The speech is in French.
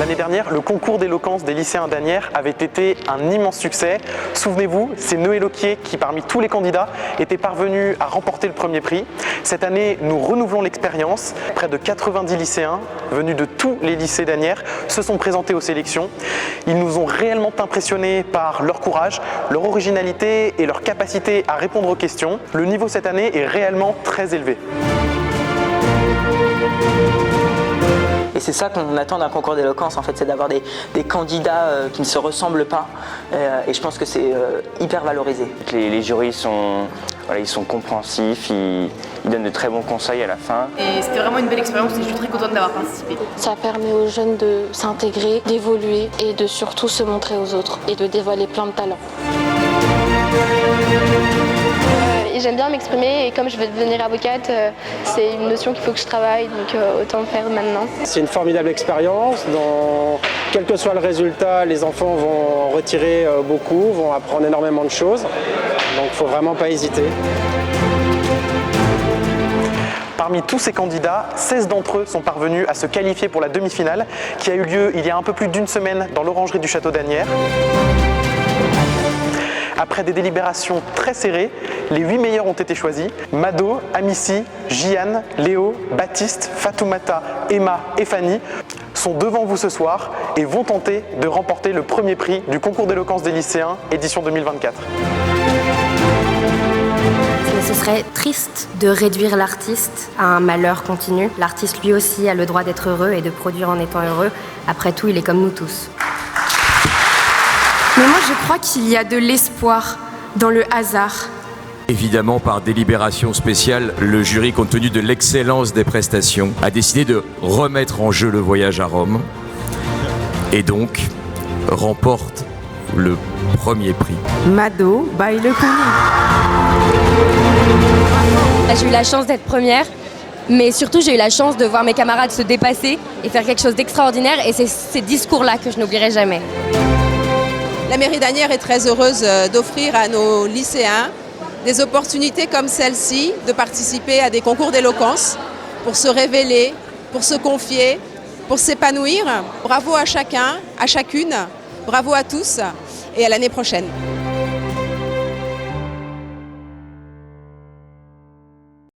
L'année dernière, le concours d'éloquence des lycéens d'Asnières avait été un immense succès. Souvenez-vous, c'est Noé Loquier qui, parmi tous les candidats, était parvenu à remporter le premier prix. Cette année, nous renouvelons l'expérience. Près de 90 lycéens, venus de tous les lycées d'Asnières, se sont présentés aux sélections. Ils nous ont réellement impressionnés par leur courage, leur originalité et leur capacité à répondre aux questions. Le niveau cette année est réellement très élevé. Et c'est ça qu'on attend d'un concours d'éloquence, en fait, c'est d'avoir des candidats qui ne se ressemblent pas. Et je pense que c'est hyper valorisé. Les jurys ils sont compréhensifs, ils donnent de très bons conseils à la fin. Et c'était vraiment une belle expérience et je suis très contente d'avoir participé. Ça permet aux jeunes de s'intégrer, d'évoluer et de surtout se montrer aux autres et de dévoiler plein de talents. J'aime bien m'exprimer et comme je veux devenir avocate, c'est une notion qu'il faut que je travaille, donc autant le faire maintenant. C'est une formidable expérience. Quel que soit le résultat, les enfants vont en retirer beaucoup, vont apprendre énormément de choses. Donc il ne faut vraiment pas hésiter. Parmi tous ces candidats, 16 d'entre eux sont parvenus à se qualifier pour la demi-finale qui a eu lieu il y a un peu plus d'une semaine dans l'orangerie du château d'Asnières. Après des délibérations très serrées, les 8 meilleurs ont été choisis. Mado, Amici, Jiane, Léo, Baptiste, Fatoumata, Emma et Fanny sont devant vous ce soir et vont tenter de remporter le premier prix du concours d'éloquence des lycéens, édition 2024. Mais ce serait triste de réduire l'artiste à un malheur continu. L'artiste lui aussi a le droit d'être heureux et de produire en étant heureux. Après tout, il est comme nous tous. Mais moi, je crois qu'il y a de l'espoir dans le hasard. Évidemment, par délibération spéciale, le jury, compte tenu de l'excellence des prestations, a décidé de remettre en jeu le voyage à Rome et donc remporte le premier prix. Mado by Le Cougny. J'ai eu la chance d'être première, mais surtout j'ai eu la chance de voir mes camarades se dépasser et faire quelque chose d'extraordinaire et c'est ces discours-là que je n'oublierai jamais. La mairie d'Asnières est très heureuse d'offrir à nos lycéens des opportunités comme celle-ci, de participer à des concours d'éloquence pour se révéler, pour se confier, pour s'épanouir. Bravo à chacun, à chacune, bravo à tous et à l'année prochaine.